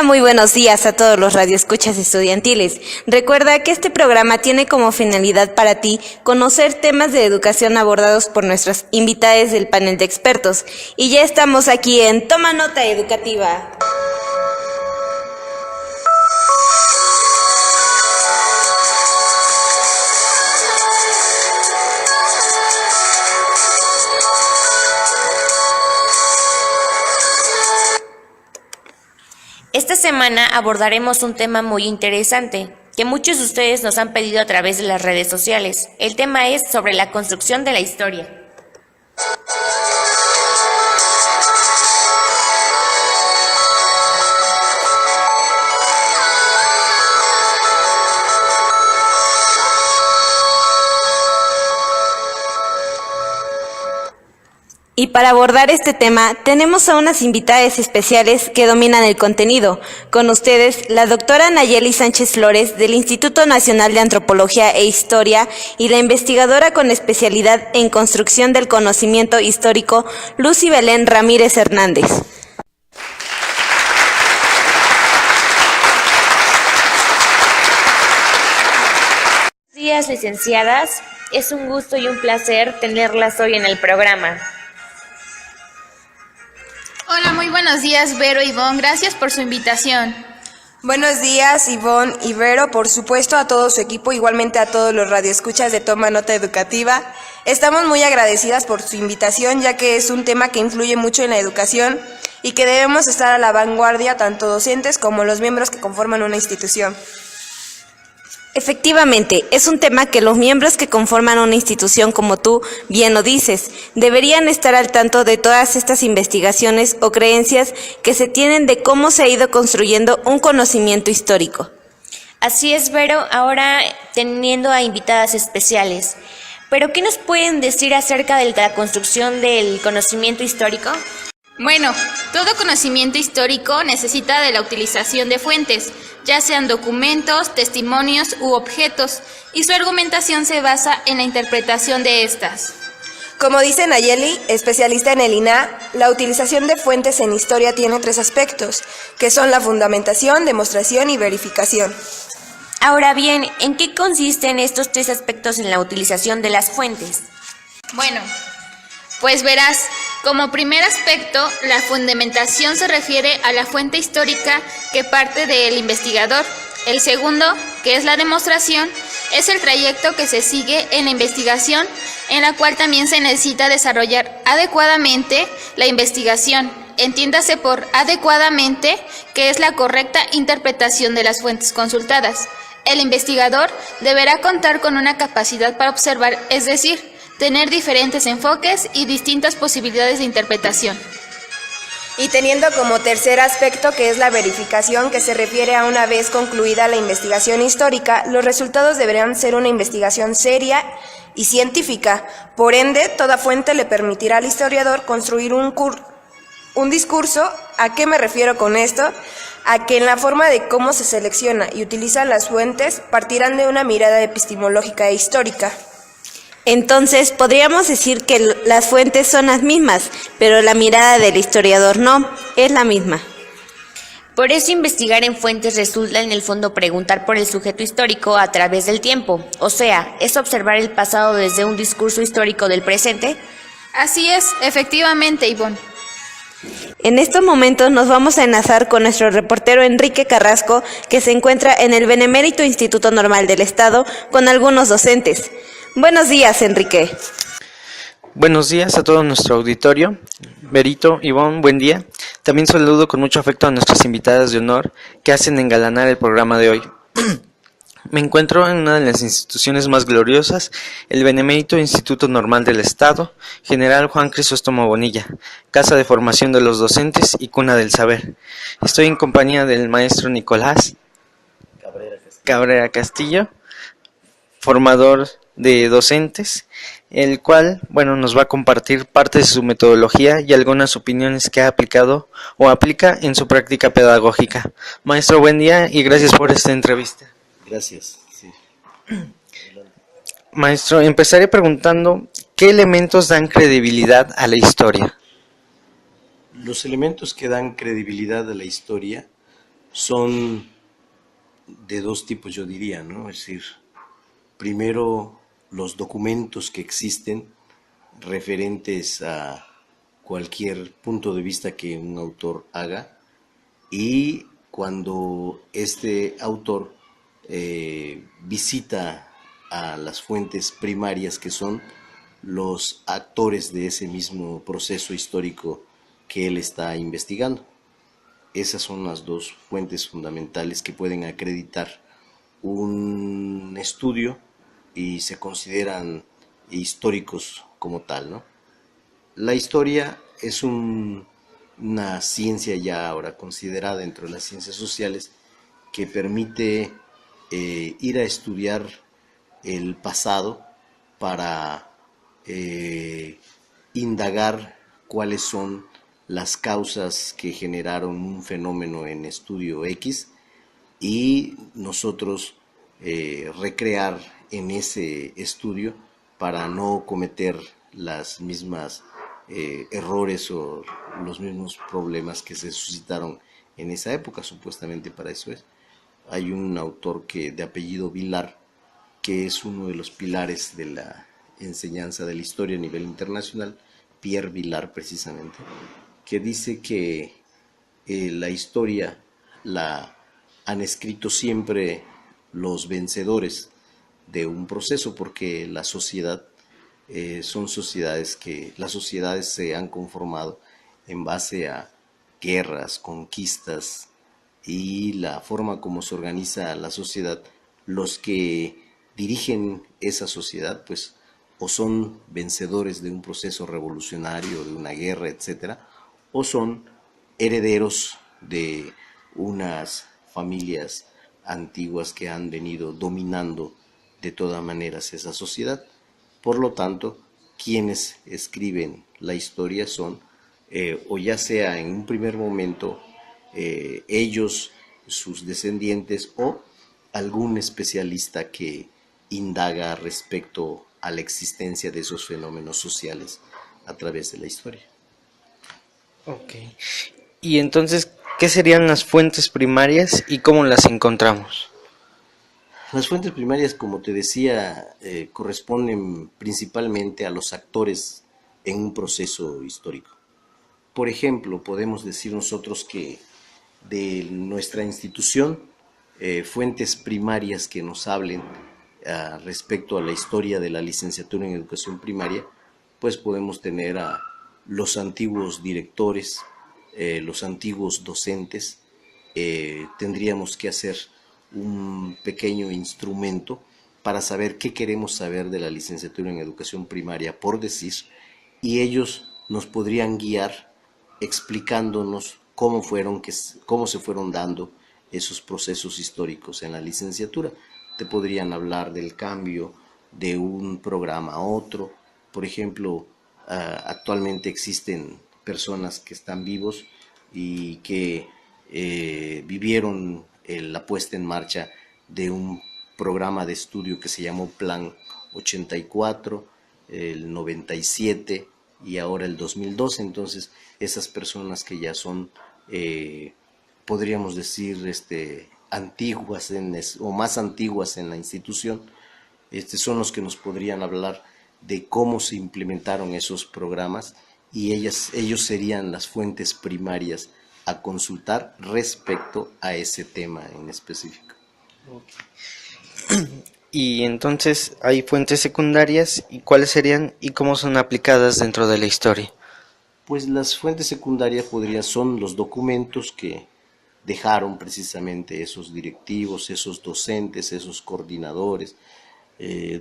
muy buenos días a todos los radioescuchas estudiantiles. Recuerda que este programa tiene como finalidad para ti conocer temas de educación abordados por nuestras invitadas del panel de expertos. Y ya estamos aquí en Toma Nota Educativa. Esta semana abordaremos un tema muy interesante que muchos de ustedes nos han pedido a través de las redes sociales. El tema es sobre la construcción de la historia. Y para abordar este tema, tenemos a unas invitadas especiales que dominan el contenido. Con ustedes, la doctora Nayeli Sánchez Flores, del Instituto Nacional de Antropología e Historia, y la investigadora con especialidad en construcción del conocimiento histórico, Lucy Belén Ramírez Hernández. Buenos días, licenciadas. Es un gusto y un placer tenerlas hoy en el programa. Hola, muy buenos días, Vero y Ivonne. Gracias por su invitación. Buenos días, Ivonne y Vero, por supuesto a todo su equipo, igualmente a todos los radioescuchas de Toma Nota Educativa. Estamos muy agradecidas por su invitación, ya que es un tema que influye mucho en la educación y que debemos estar a la vanguardia, tanto docentes como los miembros que conforman una institución. Efectivamente, es un tema que los miembros que conforman una institución, como tú bien lo dices, deberían estar al tanto de todas estas investigaciones o creencias que se tienen de cómo se ha ido construyendo un conocimiento histórico. Así es, Vero, ahora teniendo a invitadas especiales. ¿Pero qué nos pueden decir acerca de la construcción del conocimiento histórico? Bueno, todo conocimiento histórico necesita de la utilización de fuentes, ya sean documentos, testimonios u objetos, y su argumentación se basa en la interpretación de estas. Como dice Nayeli, especialista en el INAH, la utilización de fuentes en historia tiene 3 aspectos, que son la fundamentación, demostración y verificación. Ahora bien, ¿en qué consisten estos 3 aspectos en la utilización de las fuentes? Bueno, pues verás, como primer aspecto, la fundamentación se refiere a la fuente histórica que parte del investigador. El segundo, que es la demostración, es el trayecto que se sigue en la investigación, en la cual también se necesita desarrollar adecuadamente la investigación. Entiéndase por adecuadamente, que es la correcta interpretación de las fuentes consultadas. El investigador deberá contar con una capacidad para observar, es decir, tener diferentes enfoques y distintas posibilidades de interpretación. Y teniendo como tercer aspecto, que es la verificación, que se refiere a una vez concluida la investigación histórica, los resultados deberán ser una investigación seria y científica. Por ende, toda fuente le permitirá al historiador construir un discurso. ¿A qué me refiero con esto? A que en la forma de cómo se selecciona y utiliza las fuentes partirán de una mirada epistemológica e histórica. Entonces, podríamos decir que las fuentes son las mismas, pero la mirada del historiador no, es la misma. Por eso investigar en fuentes resulta en el fondo preguntar por el sujeto histórico a través del tiempo, o sea, es observar el pasado desde un discurso histórico del presente. Así es, efectivamente, Ivonne. En estos momentos nos vamos a enlazar con nuestro reportero Enrique Carrasco, que se encuentra en el Benemérito Instituto Normal del Estado con algunos docentes. Buenos días, Enrique. Buenos días a todo nuestro auditorio. Berito, Ivonne, buen día. También saludo con mucho afecto a nuestras invitadas de honor que hacen engalanar el programa de hoy. Me encuentro en una de las instituciones más gloriosas, el Benemérito Instituto Normal del Estado, General Juan Crisóstomo Bonilla, casa de formación de los docentes y cuna del saber. Estoy en compañía del maestro Nicolás Cabrera Castillo, formador de docentes, el cual, nos va a compartir parte de su metodología y algunas opiniones que ha aplicado o aplica en su práctica pedagógica. Maestro, buen día y gracias por esta entrevista. Gracias. Sí. Maestro, empezaré preguntando, ¿qué elementos dan credibilidad a la historia? Los elementos que dan credibilidad a la historia son de dos tipos, yo diría, ¿no? Es decir, primero los documentos que existen referentes a cualquier punto de vista que un autor haga, y cuando este autor visita a las fuentes primarias, que son los actores de ese mismo proceso histórico que él está investigando. Esas son las dos fuentes fundamentales que pueden acreditar un estudio y se consideran históricos como tal, ¿no? La historia es una ciencia ya ahora considerada dentro de las ciencias sociales, que permite ir a estudiar el pasado para indagar cuáles son las causas que generaron un fenómeno en estudio X, y nosotros recrear en ese estudio para no cometer las mismas errores o los mismos problemas que se suscitaron en esa época. Supuestamente para eso es. Hay un autor de apellido Vilar, que es uno de los pilares de la enseñanza de la historia a nivel internacional, Pierre Vilar precisamente, que dice que la historia la han escrito siempre los vencedores de un proceso, porque la sociedad son sociedades las sociedades se han conformado en base a guerras, conquistas, y la forma como se organiza la sociedad. Los que dirigen esa sociedad, pues, o son vencedores de un proceso revolucionario, de una guerra, etcétera, o son herederos de unas familias antiguas que han venido dominando de todas maneras esa sociedad. Por lo tanto, quienes escriben la historia son, o ya sea en un primer momento, ellos, sus descendientes, o algún especialista que indaga respecto a la existencia de esos fenómenos sociales a través de la historia. Ok. Y entonces, ¿qué serían las fuentes primarias y cómo las encontramos? Las fuentes primarias, como te decía, corresponden principalmente a los actores en un proceso histórico. Por ejemplo, podemos decir nosotros que de nuestra institución, fuentes primarias que nos hablen respecto a la historia de la licenciatura en educación primaria, pues podemos tener a los antiguos directores, los antiguos docentes. Tendríamos que hacer un pequeño instrumento para saber qué queremos saber de la licenciatura en educación primaria, por decir, y ellos nos podrían guiar explicándonos cómo se fueron dando esos procesos históricos en la licenciatura. Te podrían hablar del cambio de un programa a otro. Por ejemplo, actualmente existen personas que están vivos y que vivieron la puesta en marcha de un programa de estudio que se llamó Plan 84, el 97 y ahora el 2012. Entonces, esas personas que ya son, podríamos decir, antiguas o más antiguas en la institución, son los que nos podrían hablar de cómo se implementaron esos programas, y ellos serían las fuentes primarias a consultar respecto a ese tema en específico. Y entonces, ¿hay fuentes secundarias y cuáles serían y cómo son aplicadas dentro de la historia? Pues las fuentes secundarias son los documentos que dejaron precisamente esos directivos, esos docentes, esos coordinadores.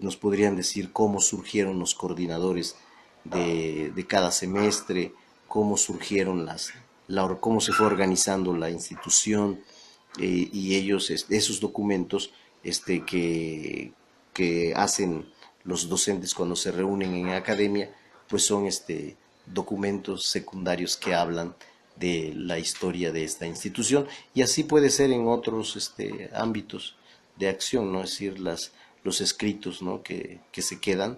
Nos podrían decir cómo surgieron los coordinadores de cada semestre, cómo surgieron cómo se fue organizando la institución, y ellos, esos documentos que hacen los docentes cuando se reúnen en academia, pues son documentos secundarios que hablan de la historia de esta institución, y así puede ser en otros ámbitos de acción, ¿no? Es decir, los escritos, ¿no?, que se quedan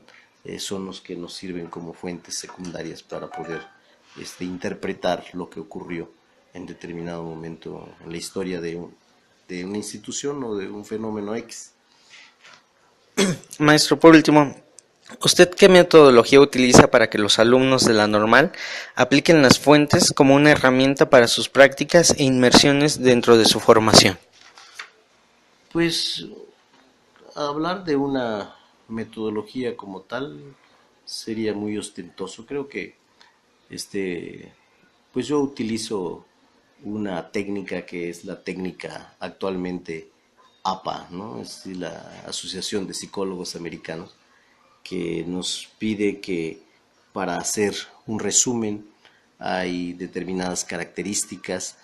son los que nos sirven como fuentes secundarias para poder interpretar lo que ocurrió en determinado momento en la historia de una institución o de un fenómeno X. Maestro, por último, ¿usted qué metodología utiliza para que los alumnos de la normal apliquen las fuentes como una herramienta para sus prácticas e inmersiones dentro de su formación? Pues hablar de una metodología como tal sería muy ostentoso. Creo que pues yo utilizo una técnica que es la técnica actualmente APA, ¿no? Es la Asociación de Psicólogos Americanos, que nos pide que para hacer un resumen hay determinadas características.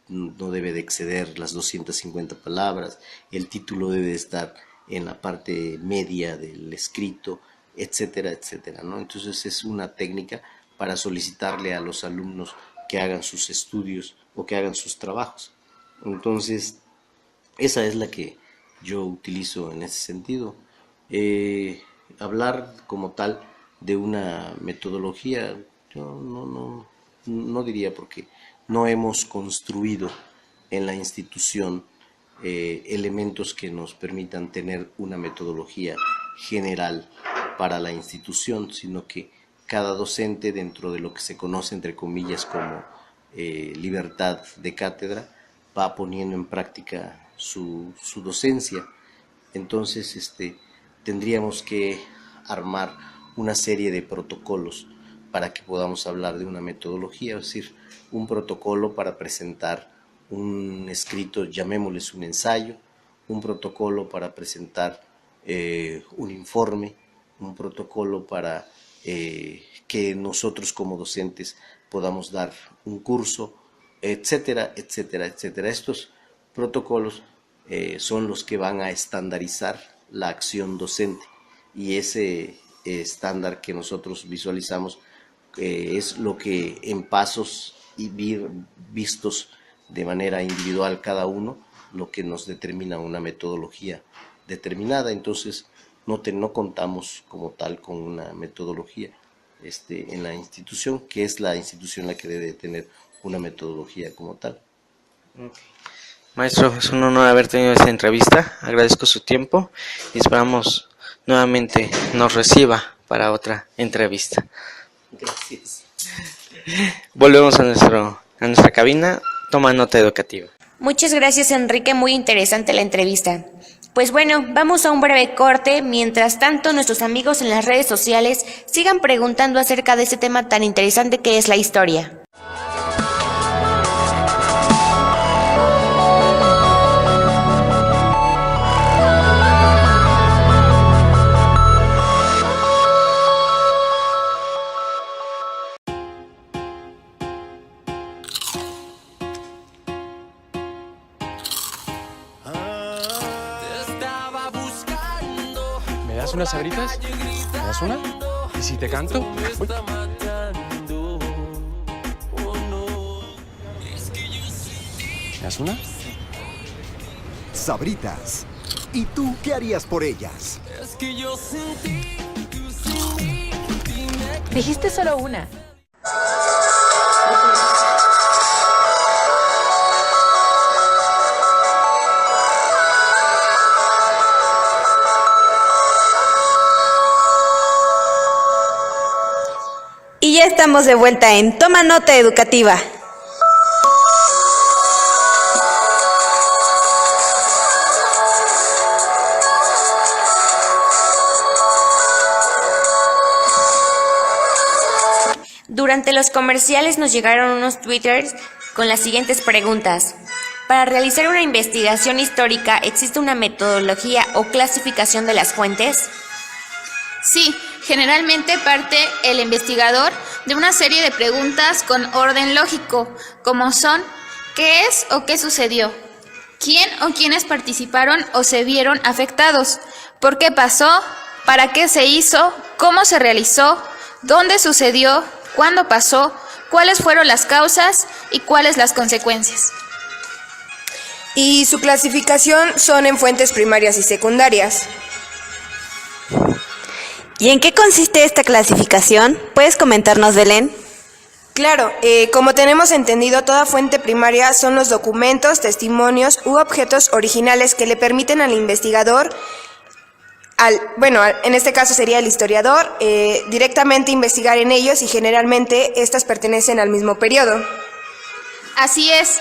No debe de exceder las 250 palabras, el título debe estar en la parte media del escrito, etcétera, etcétera, ¿no? Entonces es una técnica para solicitarle a los alumnos que hagan sus estudios o que hagan sus trabajos. Entonces, esa es la que yo utilizo en ese sentido. Hablar como tal de una metodología, yo no diría, porque no hemos construido en la institución elementos que nos permitan tener una metodología general para la institución, sino que cada docente, dentro de lo que se conoce entre comillas como libertad de cátedra, va poniendo en práctica su docencia. Entonces tendríamos que armar una serie de protocolos para que podamos hablar de una metodología, es decir, un protocolo para presentar un escrito, llamémosles un ensayo, un protocolo para presentar un informe, un protocolo para que nosotros como docentes podamos dar un curso, etcétera, etcétera, etcétera. Estos protocolos son los que van a estandarizar la acción docente, y ese estándar que nosotros visualizamos es lo que en pasos y vistos de manera individual cada uno, lo que nos determina una metodología determinada. Entonces no contamos como tal con una metodología en la institución, que es la institución la que debe tener una metodología como tal. Maestro, es un honor haber tenido esta entrevista, agradezco su tiempo y esperamos nuevamente nos reciba para otra entrevista. Gracias. Volvemos a nuestra cabina, toma nota educativa. Muchas gracias, Enrique, muy interesante la entrevista. Pues bueno, vamos a un breve corte. Mientras tanto, nuestros amigos en las redes sociales sigan preguntando acerca de este tema tan interesante que es la historia. ¿Me das unas sabritas? ¿Me das una? ¿Y si te canto? Uy. ¿Me das una? Sabritas. ¿Y tú qué harías por ellas? Dijiste solo una. Y ya estamos de vuelta en Toma Nota Educativa. Durante los comerciales nos llegaron unos twitters con las siguientes preguntas. Para realizar una investigación histórica, ¿existe una metodología o clasificación de las fuentes? Sí, generalmente parte el investigador de una serie de preguntas con orden lógico, como son: ¿qué es o qué sucedió? ¿Quién o quiénes participaron o se vieron afectados? ¿Por qué pasó? ¿Para qué se hizo? ¿Cómo se realizó? ¿Dónde sucedió? ¿Cuándo pasó? ¿Cuáles fueron las causas y cuáles las consecuencias? Y su clasificación son en fuentes primarias y secundarias. ¿Y en qué consiste esta clasificación? ¿Puedes comentarnos, Belén? Claro, como tenemos entendido, toda fuente primaria son los documentos, testimonios u objetos originales que le permiten al investigador, en este caso sería el historiador, directamente investigar en ellos, y generalmente estas pertenecen al mismo periodo. Así es,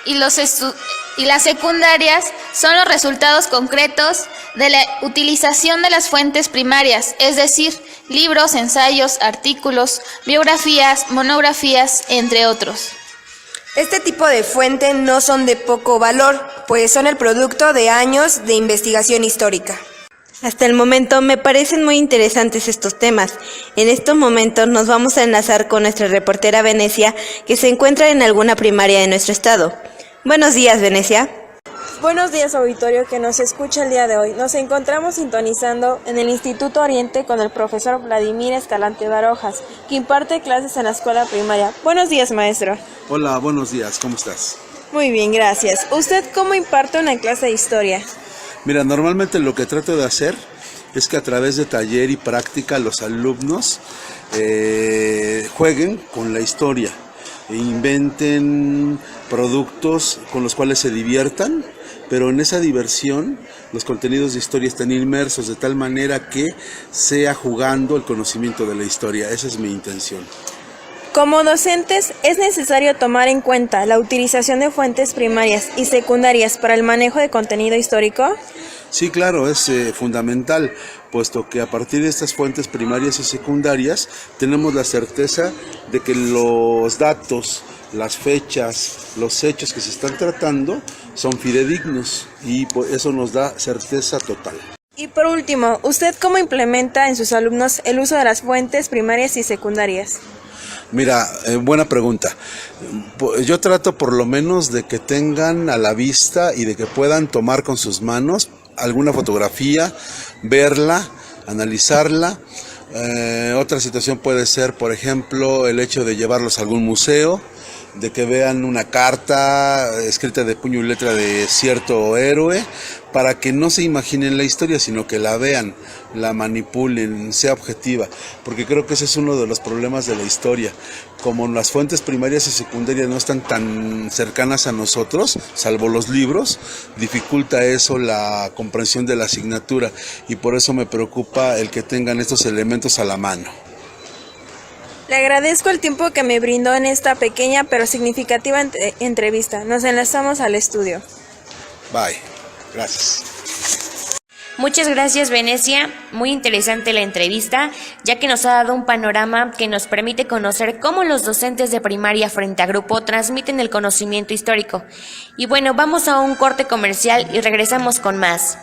y las secundarias son los resultados concretos de la utilización de las fuentes primarias, es decir, libros, ensayos, artículos, biografías, monografías, entre otros. Este tipo de fuente no son de poco valor, pues son el producto de años de investigación histórica. Hasta el momento me parecen muy interesantes estos temas. En estos momentos nos vamos a enlazar con nuestra reportera Venecia, que se encuentra en alguna primaria de nuestro estado. Buenos días, Venecia. Buenos días, auditorio que nos escucha el día de hoy. Nos encontramos sintonizando en el Instituto Oriente con el profesor Vladimir Escalante Barojas, que imparte clases en la escuela primaria. Buenos días, maestro. Hola, buenos días, ¿cómo estás? Muy bien, gracias. ¿Usted cómo imparte una clase de historia? Mira, normalmente lo que trato de hacer es que a través de taller y práctica los alumnos jueguen con la historia, e inventen productos con los cuales se diviertan, pero en esa diversión los contenidos de historia están inmersos de tal manera que sea jugando el conocimiento de la historia. Esa es mi intención. Como docentes, ¿es necesario tomar en cuenta la utilización de fuentes primarias y secundarias para el manejo de contenido histórico? Sí, claro, es fundamental, puesto que a partir de estas fuentes primarias y secundarias tenemos la certeza de que los datos, las fechas, los hechos que se están tratando son fidedignos, y eso nos da certeza total. Y por último, ¿usted cómo implementa en sus alumnos el uso de las fuentes primarias y secundarias? Mira, buena pregunta. Yo trato por lo menos de que tengan a la vista y de que puedan tomar con sus manos alguna fotografía, verla, analizarla. Otra situación puede ser, por ejemplo, el hecho de llevarlos a algún museo, de que vean una carta escrita de puño y letra de cierto héroe, para que no se imaginen la historia, sino que la vean, la manipulen, sea objetiva, porque creo que ese es uno de los problemas de la historia. Como las fuentes primarias y secundarias no están tan cercanas a nosotros, salvo los libros, dificulta eso la comprensión de la asignatura, y por eso me preocupa el que tengan estos elementos a la mano. Le agradezco el tiempo que me brindó en esta pequeña pero significativa entrevista. Nos enlazamos al estudio. Bye. Gracias. Muchas gracias, Venecia. Muy interesante la entrevista, ya que nos ha dado un panorama que nos permite conocer cómo los docentes de primaria frente a grupo transmiten el conocimiento histórico. Y bueno, vamos a un corte comercial y regresamos con más.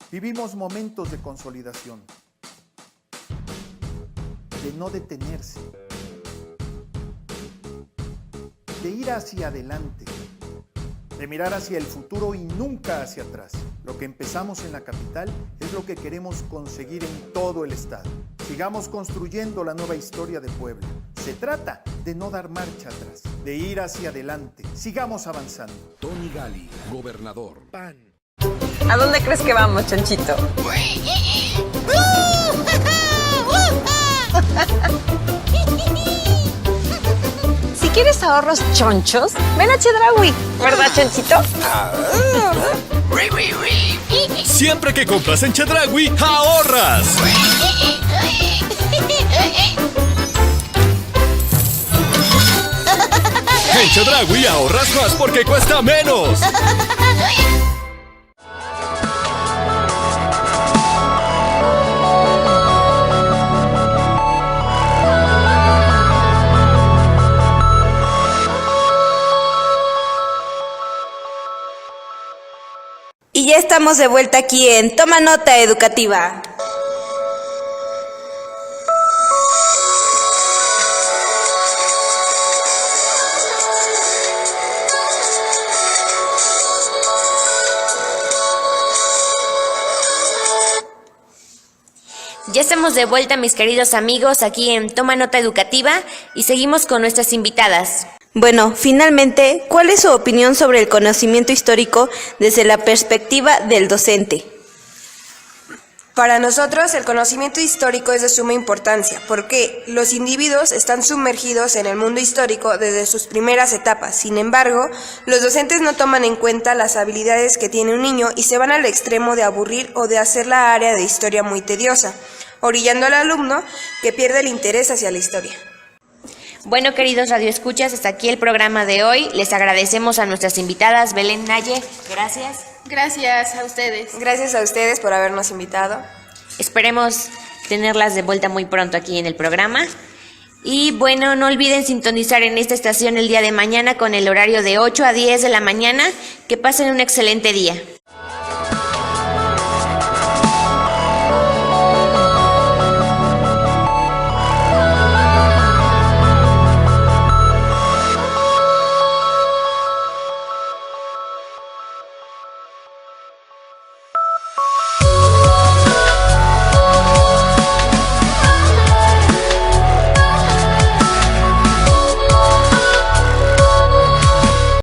Vivimos momentos de consolidación, de no detenerse, de ir hacia adelante, de mirar hacia el futuro y nunca hacia atrás. Lo que empezamos en la capital es lo que queremos conseguir en todo el estado. Sigamos construyendo la nueva historia de Puebla. Se trata de no dar marcha atrás, de ir hacia adelante. Sigamos avanzando. Tony Gali, gobernador. PAN. ¿A dónde crees que vamos, Chanchito? Si quieres ahorros chonchos, ven a Chedraui, ¿verdad, Chanchito? Siempre que compras en Chedraui, ahorras. En Chedraui ahorras más porque cuesta menos. Y ya estamos de vuelta aquí en Toma Nota Educativa. Ya estamos de vuelta, mis queridos amigos, aquí en Toma Nota Educativa y seguimos con nuestras invitadas. Bueno, finalmente, ¿cuál es su opinión sobre el conocimiento histórico desde la perspectiva del docente? Para nosotros, el conocimiento histórico es de suma importancia, porque los individuos están sumergidos en el mundo histórico desde sus primeras etapas. Sin embargo, los docentes no toman en cuenta las habilidades que tiene un niño y se van al extremo de aburrir o de hacer la área de historia muy tediosa, orillando al alumno que pierde el interés hacia la historia. Bueno, queridos radioescuchas, hasta aquí el programa de hoy. Les agradecemos a nuestras invitadas, Belén, Naye, gracias. Gracias a ustedes. Gracias a ustedes por habernos invitado. Esperemos tenerlas de vuelta muy pronto aquí en el programa. Y bueno, no olviden sintonizar en esta estación el día de mañana con el horario de 8 a 10 de la mañana. Que pasen un excelente día.